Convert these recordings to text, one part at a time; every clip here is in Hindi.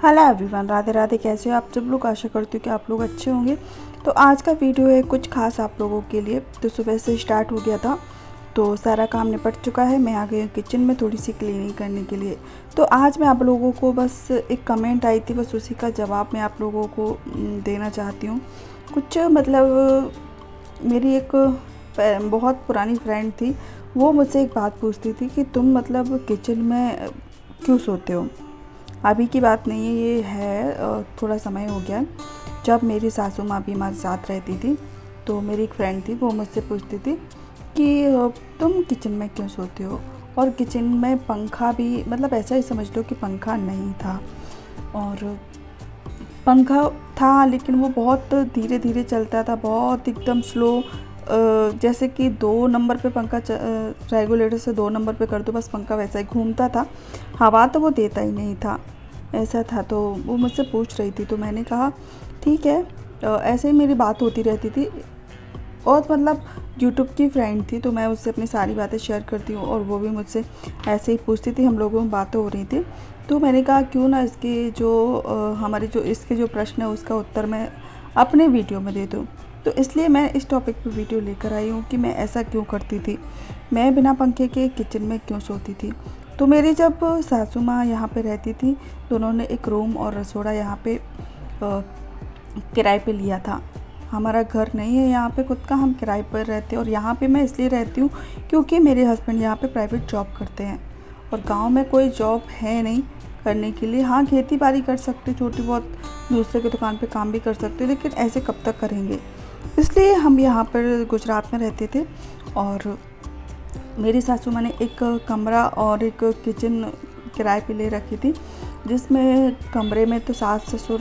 Hello everyone, Radhe Radhe. कैसे हो आप सब लोग? आशा करती हूँ कि आप लोग अच्छे होंगे। तो आज का वीडियो है कुछ खास आप लोगों के लिए। तो सुबह से स्टार्ट हो गया था, तो सारा काम निपट चुका है। मैं आ गई हूँ किचन में थोड़ी सी क्लीनिंग करने के लिए। तो आज मैं आप लोगों को बस एक कमेंट आई थी, बस उसी का जवाब मैं आप लोगों को देना चाहती हूँ। कुछ मतलब मेरी एक बहुत पुरानी फ्रेंड थी, वो मुझसे एक बात पूछती थी कि तुम मतलब किचन में क्यों सोते हो। अभी की बात नहीं है, ये है थोड़ा समय हो गया। जब मेरी सासू माँ भी हमारे साथ रहती थी, तो मेरी एक फ्रेंड थी, वो मुझसे पूछती थी कि तुम किचन में क्यों सोते हो। और किचन में पंखा भी, मतलब ऐसा ही समझ लो कि पंखा नहीं था, और पंखा था लेकिन वो बहुत धीरे धीरे चलता था, बहुत एकदम स्लो। जैसे कि 2 नंबर पे पंखा रेगुलेटर से 2 नंबर पे कर दो, बस पंखा वैसा ही घूमता था, हवा तो वो देता ही नहीं था, ऐसा था। तो वो मुझसे पूछ रही थी, तो मैंने कहा ठीक है। ऐसे ही मेरी बात होती रहती थी, और मतलब यूट्यूब की फ्रेंड थी, तो मैं उससे अपनी सारी बातें शेयर करती हूँ, और वो भी मुझसे ऐसे ही पूछती थी, हम लोगों में बातें हो रही थी। तो मैंने कहा क्यों ना इसके जो हमारे जो इसके जो प्रश्न है उसका उत्तर मैं अपने वीडियो में दे दूँ। तो इसलिए मैं इस टॉपिक पर वीडियो लेकर आई हूँ कि मैं ऐसा क्यों करती थी, मैं बिना पंखे के किचन में क्यों सोती थी। तो मेरी जब सासू माँ यहाँ पे रहती थी, तो उन्होंने एक रूम और रसोड़ा यहाँ पे किराए पे लिया था। हमारा घर नहीं है यहाँ पे खुद का, हम किराए पर रहते हैं। और यहाँ पे मैं इसलिए रहती हूँ क्योंकि मेरे हस्बैंड यहाँ पे प्राइवेट जॉब करते हैं, और गांव में कोई जॉब है नहीं करने के लिए। हाँ, खेती बाड़ी कर सकते, छोटी बहुत दूसरे की दुकान पे काम भी कर सकते, लेकिन ऐसे कब तक करेंगे। इसलिए हम यहाँ पर गुजरात में रहते थे, और मेरी सासू माँ ने एक कमरा और एक किचन किराए पे ले रखी थी, जिसमें कमरे में तो सास ससुर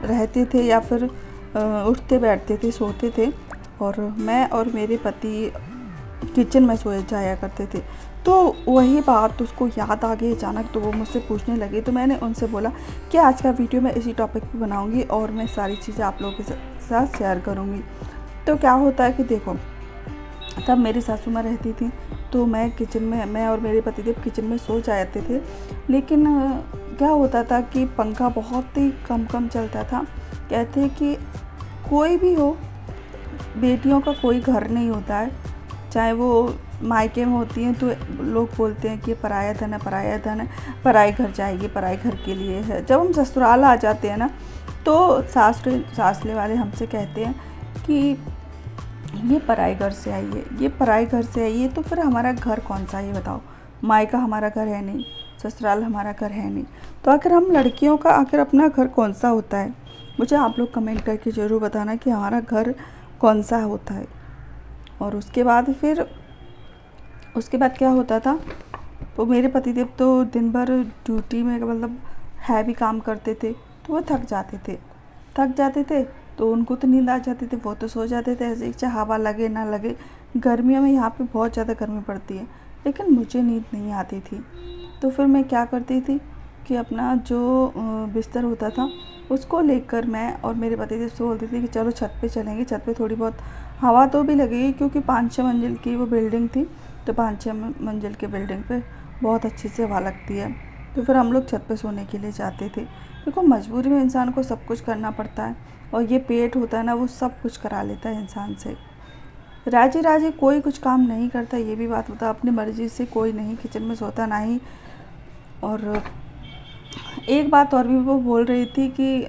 रहते थे या फिर उठते बैठते थे, सोते थे, और मैं और मेरे पति किचन में सोए जाया करते थे। तो वही बात उसको याद आ गई अचानक, तो वो मुझसे पूछने लगी। तो मैंने उनसे बोला कि आज का वीडियो मैं इसी टॉपिक पे बनाऊंगी, और मैं सारी चीज़ें आप लोगों के साथ शेयर करूंगी। तो क्या होता है कि देखो, तब मेरी सासू माँ रहती थी, तो मैं किचन में, मैं और मेरे पतिदेव किचन में सो जाते थे। लेकिन क्या होता था कि पंखा बहुत ही कम चलता था। कहते हैं कि कोई भी हो, बेटियों का कोई घर नहीं होता है, चाहे वो मायके में होती हैं तो लोग बोलते हैं कि पराया धन है, पराया धन है, पराए घर जाएगी, पराए घर के लिए है। जब हम ससुराल आ जाते हैं ना, तो सासले वाले हमसे कहते हैं कि ये पराए घर से आई है, ये पराए घर से आई है। तो फिर हमारा घर कौन सा है ये बताओ। मायका हमारा घर है नहीं, ससुराल हमारा घर है नहीं, तो आखिर हम लड़कियों का आखिर अपना घर कौन सा होता है। मुझे आप लोग कमेंट करके ज़रूर बताना कि हमारा घर कौन सा होता है। और उसके बाद क्या होता था, तो मेरे पतिदेव तो दिन भर ड्यूटी में मतलब हैवी काम करते थे, तो वो थक जाते थे, तो उनको तो नींद आ जाती थी, वो तो सो जाते थे ऐसे ही, चाहे हवा लगे ना लगे। गर्मियों में यहाँ पे बहुत ज़्यादा गर्मी पड़ती है, लेकिन मुझे नींद नहीं आती थी। तो फिर मैं क्या करती थी कि अपना जो बिस्तर होता था उसको लेकर मैं और मेरे पतिदेव से बोलती थी कि चलो छत पे चलेंगे, छत पे थोड़ी बहुत हवा तो भी लगेगी, क्योंकि 5-6 मंजिल की वो बिल्डिंग थी, तो 5-6 मंजिल के बिल्डिंग पे बहुत अच्छी से हवा लगती है। तो फिर हम लोग छत पे सोने के लिए जाते थे। देखो, मजबूरी में इंसान को सब कुछ करना पड़ता है, और ये पेट होता है ना, वो सब कुछ करा लेता है इंसान से। राजी राजी कोई कुछ काम नहीं करता, ये भी बात होता है। अपनी मर्ज़ी से कोई नहीं किचन में सोता, ना ही। और एक बात और भी वो बोल रही थी कि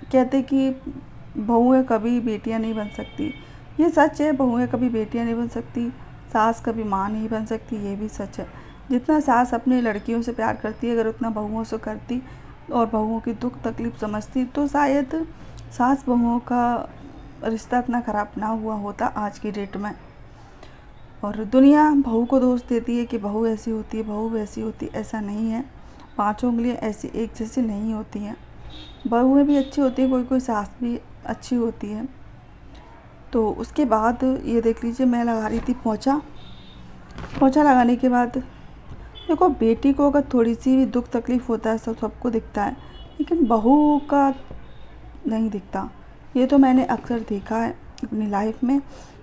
कहते कि बहुएं कभी बेटियां नहीं बन सकती। ये सच है, बहुएं कभी बेटियां नहीं बन सकती, सास कभी माँ नहीं बन सकती, ये भी सच है। जितना सास अपनी लड़कियों से प्यार करती है, अगर उतना बहुओं से करती और बहुओं की दुख तकलीफ़ समझती, तो शायद सास बहुओं का रिश्ता इतना ख़राब ना हुआ होता आज की डेट में। और दुनिया बहू को दोष देती है कि बहू ऐसी होती है, बहू वैसी होती है। ऐसा नहीं है, पांचों उंगलियां ऐसी एक जैसी नहीं होती हैं। बहुएं भी अच्छी होती हैं, कोई कोई सास भी अच्छी होती है। तो उसके बाद ये देख लीजिए, मैं लगा रही थी पोंछा। पोंछा लगाने के बाद देखो, बेटी को अगर थोड़ी सी भी दुख तकलीफ़ होता है सबको दिखता है, लेकिन बहू का नहीं दिखता। ये तो मैंने अक्सर देखा है अपनी लाइफ में,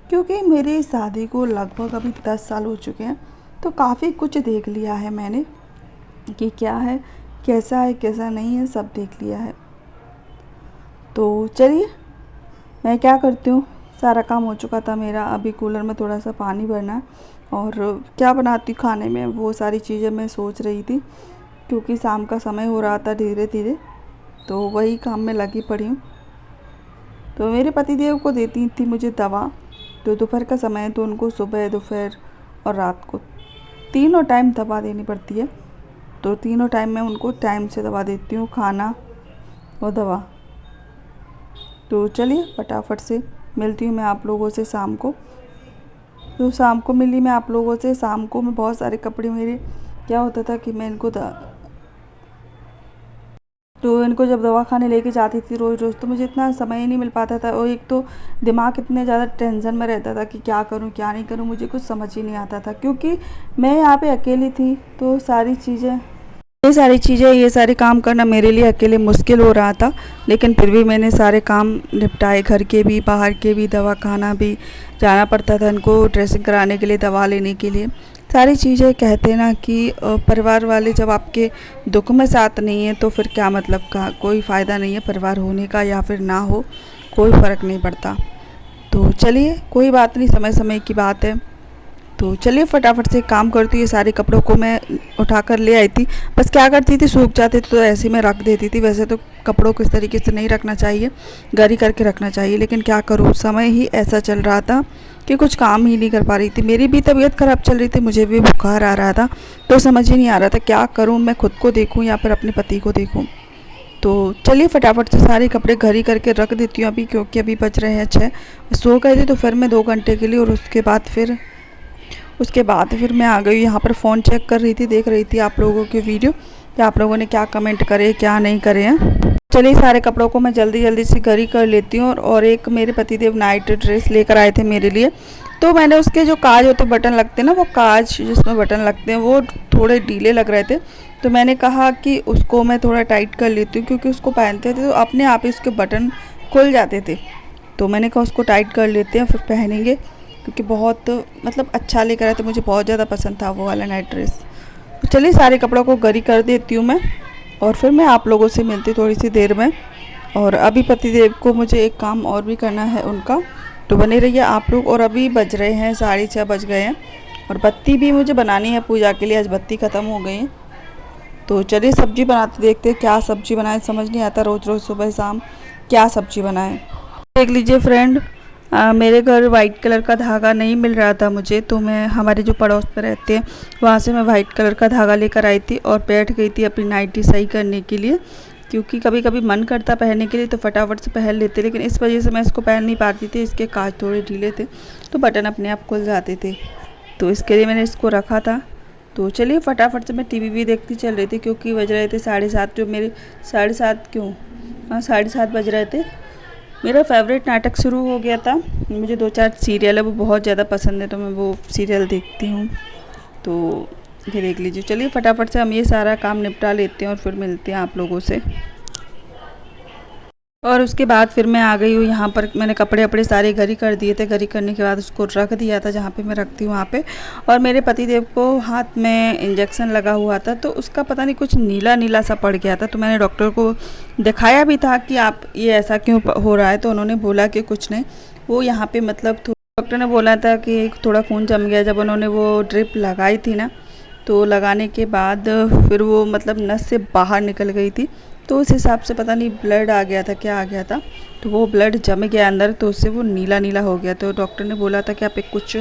क्योंकि मेरी शादी को लगभग अभी 10 साल हो चुके हैं। तो काफ़ी कुछ देख लिया है मैंने कि क्या है कैसा है कैसा नहीं है सब देख लिया है। तो चलिए मैं क्या करती हूँ, सारा काम हो चुका था मेरा। अभी कूलर में थोड़ा सा पानी भरना है और क्या बनाती हूँ खाने में वो सारी चीज़ें मैं सोच रही थी, क्योंकि शाम का समय हो रहा था धीरे धीरे, तो वही काम में लगी पड़ी हूँ। तो मेरे पतिदेव को देती थी मुझे दवा, तो दोपहर का समय है तो उनको सुबह दोपहर और रात को तीनों टाइम दवा देनी पड़ती है। तो तीनों टाइम मैं उनको टाइम से दवा देती हूँ, खाना और दवा। तो चलिए फटाफट से मिलती हूँ मैं आप लोगों से शाम को। तो शाम को मिली मैं आप लोगों से। शाम को मैं बहुत सारे कपड़े मेरे, क्या होता था कि मैं इनको जब दवा खाने लेके जाती थी रोज़ रोज़, तो मुझे इतना समय ही नहीं मिल पाता था। और एक तो दिमाग इतने ज़्यादा टेंशन में रहता था कि क्या करूं क्या नहीं करूं, मुझे कुछ समझ ही नहीं आता था, क्योंकि मैं यहाँ पे अकेली थी। तो ये सारे काम करना मेरे लिए अकेले मुश्किल हो रहा था, लेकिन फिर भी मैंने सारे काम निपटाए, घर के भी बाहर के भी। दवा खाना भी जाना पड़ता था इनको ड्रेसिंग कराने के लिए, दवा लेने के लिए, सारी चीज़ें। कहते हैं ना कि परिवार वाले जब आपके दुख में साथ नहीं है तो फिर क्या मतलब का, कोई फ़ायदा नहीं है परिवार होने का, या फिर ना हो कोई फ़र्क नहीं पड़ता। तो चलिए कोई बात नहीं, समय समय की बात है। तो चलिए फटाफट से काम करती हूँ। ये सारे कपड़ों को मैं उठा कर ले आई थी, बस क्या करती थी सूख जाते थे तो ऐसे में रख देती थी। वैसे तो कपड़ों को इस तरीके से नहीं रखना चाहिए, गरी करके रखना चाहिए, लेकिन क्या करूँ, समय ही ऐसा चल रहा था कि कुछ काम ही नहीं कर पा रही थी। मेरी भी तबीयत ख़राब चल रही थी, मुझे भी बुखार आ रहा था, तो समझ ही नहीं आ रहा था क्या करूँ, मैं खुद को देखूँ या फिर अपने पति को देखूँ। तो चलिए फटाफट से सारे कपड़े घरी करके रख देती हूँ अभी, क्योंकि अभी बज रहे हैं 6। सो गए थे तो फिर मैं 2 घंटे के लिए, और उसके बाद फिर मैं आ गई यहाँ पर। फ़ोन चेक कर रही थी, देख रही थी आप लोगों के वीडियो कि आप लोगों ने क्या कमेंट करे क्या नहीं करे हैं। चलिए सारे कपड़ों को मैं जल्दी जल्दी से घरी कर लेती हूँ। और एक मेरे पतिदेव नाइट ड्रेस लेकर आए थे मेरे लिए, तो मैंने उसके जो काज होते बटन लगते हैं ना, वो काज जिसमें बटन लगते हैं वो थोड़े ढीले लग रहे थे। तो मैंने कहा कि उसको मैं थोड़ा टाइट कर लेती हूँ, क्योंकि उसको पहनते थे तो अपने आप ही उसके बटन खुल जाते थे। तो मैंने कहा उसको टाइट कर लेते हैं फिर पहनेंगे, क्योंकि बहुत मतलब अच्छा लेकर आए थे, मुझे बहुत ज़्यादा पसंद था वो वाला नाइट ड्रेस। तो चलिए सारे कपड़ों को घरी कर देती हूँ मैं, और फिर मैं आप लोगों से मिलती थोड़ी सी देर में। और अभी पतिदेव को मुझे एक काम और भी करना है उनका, तो बने रहिए आप लोग। और अभी बज रहे हैं 6:30 बज गए हैं, और बत्ती भी मुझे बनानी है पूजा के लिए, आज बत्ती ख़त्म हो गई है। तो चलिए सब्ज़ी बनाते देखते हैं क्या सब्ज़ी बनाएं, समझ नहीं आता रोज़ रोज़ सुबह शाम क्या सब्ज़ी बनाएं। देख लीजिए फ्रेंड, मेरे घर वाइट कलर का धागा नहीं मिल रहा था मुझे, तो मैं हमारे जो पड़ोस पर रहते हैं वहाँ से मैं वाइट कलर का धागा लेकर आई थी और बैठ गई थी अपनी नाइटी सही करने के लिए, क्योंकि कभी कभी मन करता पहनने के लिए तो फटाफट से पहन लेते, लेकिन इस वजह से मैं इसको पहन नहीं पाती थी। इसके काज थोड़े ढीले थे तो बटन अपने आप खुल जाते थे, तो इसके लिए मैंने इसको रखा था। तो चलिए फटाफट से मैं टीवी भी देखती चल रही थी, क्योंकि बज रहे थे 7:30, जो मेरे 7:30 क्यों, हाँ 7:30 बज रहे थे। मेरा फेवरेट नाटक शुरू हो गया था। मुझे 2-4 सीरियल है वो बहुत ज़्यादा पसंद है, तो मैं वो सीरियल देखती हूँ। तो ये देख लीजिए। चलिए फटाफट से हम ये सारा काम निपटा लेते हैं और फिर मिलते हैं आप लोगों से। और उसके बाद फिर मैं आ गई हूँ यहाँ पर। मैंने कपड़े अपड़े सारे घरी कर दिए थे, घरी करने के बाद उसको रख दिया था जहाँ पे मैं रखती हूँ वहाँ पे। और मेरे पतिदेव को हाथ में इंजेक्शन लगा हुआ था, तो उसका पता नहीं कुछ नीला नीला सा पड़ गया था। तो मैंने डॉक्टर को दिखाया भी था कि आप ये ऐसा क्यों हो रहा है, तो उन्होंने बोला कि कुछ नहीं, वो यहाँ पर मतलब डॉक्टर ने बोला था कि थोड़ा खून जम गया। जब उन्होंने वो ड्रिप लगाई थी ना, तो लगाने के बाद फिर वो मतलब नस से बाहर निकल गई थी, तो उस हिसाब से पता नहीं ब्लड आ गया था क्या आ गया था, तो वो ब्लड जम गया अंदर, तो उससे वो नीला नीला हो गया। तो डॉक्टर ने बोला था कि आप एक कुछ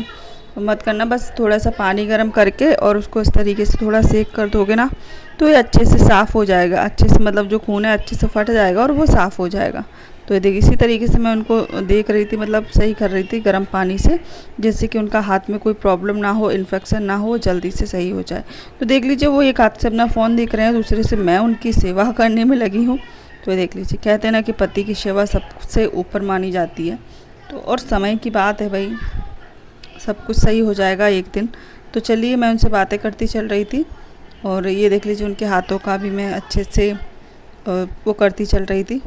मत करना, बस थोड़ा सा पानी गर्म करके और उसको इस तरीके से थोड़ा सेक कर दोगे ना, तो ये अच्छे से साफ़ हो जाएगा, अच्छे से मतलब जो खून है अच्छे से फट जाएगा और वो साफ़ हो जाएगा। तो ये देखिए इसी तरीके से मैं उनको देख रही थी, मतलब सही कर रही थी गर्म पानी से, जिससे कि उनका हाथ में कोई प्रॉब्लम ना हो, इन्फेक्शन ना हो, जल्दी से सही हो जाए। तो देख लीजिए वो एक हाथ से अपना फ़ोन देख रहे हैं, दूसरे से मैं उनकी सेवा करने में लगी हूँ। तो ये देख लीजिए, कहते हैं ना कि पति की सेवा सबसे ऊपर मानी जाती है। तो और समय की बात है भाई, सब कुछ सही हो जाएगा एक दिन। तो चलिए मैं उनसे बातें करती चल रही थी, और ये देख लीजिए उनके हाथों का भी मैं अच्छे से वो करती चल रही थी।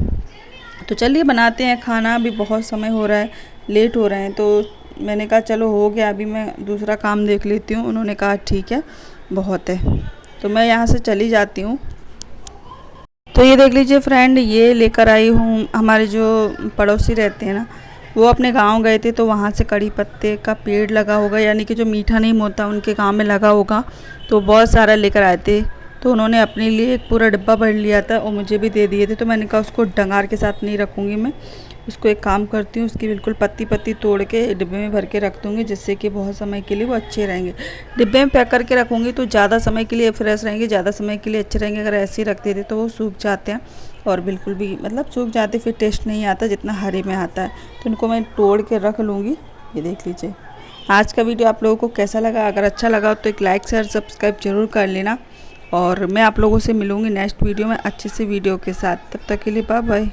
तो चलिए बनाते हैं खाना, अभी बहुत समय हो रहा है, लेट हो रहे हैं। तो मैंने कहा चलो हो गया, अभी मैं दूसरा काम देख लेती हूँ। उन्होंने कहा ठीक है बहुत है, तो मैं यहाँ से चली जाती हूँ। तो ये देख लीजिए फ्रेंड, ये लेकर आई हूँ। हमारे जो पड़ोसी रहते हैं ना, वो अपने गांव गए थे, तो वहाँ से कड़ी पत्ते का पेड़ लगा होगा, यानी कि जो मीठा नीम होता है उनके गांव में लगा होगा, तो बहुत सारा लेकर आए थे। तो उन्होंने अपने लिए एक पूरा डिब्बा भर लिया था और मुझे भी दे दिए थे। तो मैंने कहा उसको डंगार के साथ नहीं रखूँगी मैं, उसको एक काम करती हूँ, उसकी बिल्कुल पत्ती पत्ती तोड़ के डिब्बे में भर के रख दूँगी, जिससे कि बहुत समय के लिए वो अच्छे रहेंगे। डिब्बे में पैक करके रखूँगी तो ज़्यादा समय के लिए फ्रेश रहेंगे, ज़्यादा समय के लिए अच्छे रहेंगे। अगर ऐसे ही रख देते तो वो सूख जाते हैं और बिल्कुल भी मतलब सूख जाते, फिर टेस्ट नहीं आता जितना हरे में आता है। तो इनको मैं तोड़ के रख लूँगी। ये देख लीजिए। आज का वीडियो आप लोगों को कैसा लगा? अगर अच्छा लगा तो एक लाइक शेयर सब्सक्राइब जरूर कर लेना, और मैं आप लोगों से मिलूँगी नेक्स्ट वीडियो में अच्छे से वीडियो के साथ। तब तक के लिए बाय बाय।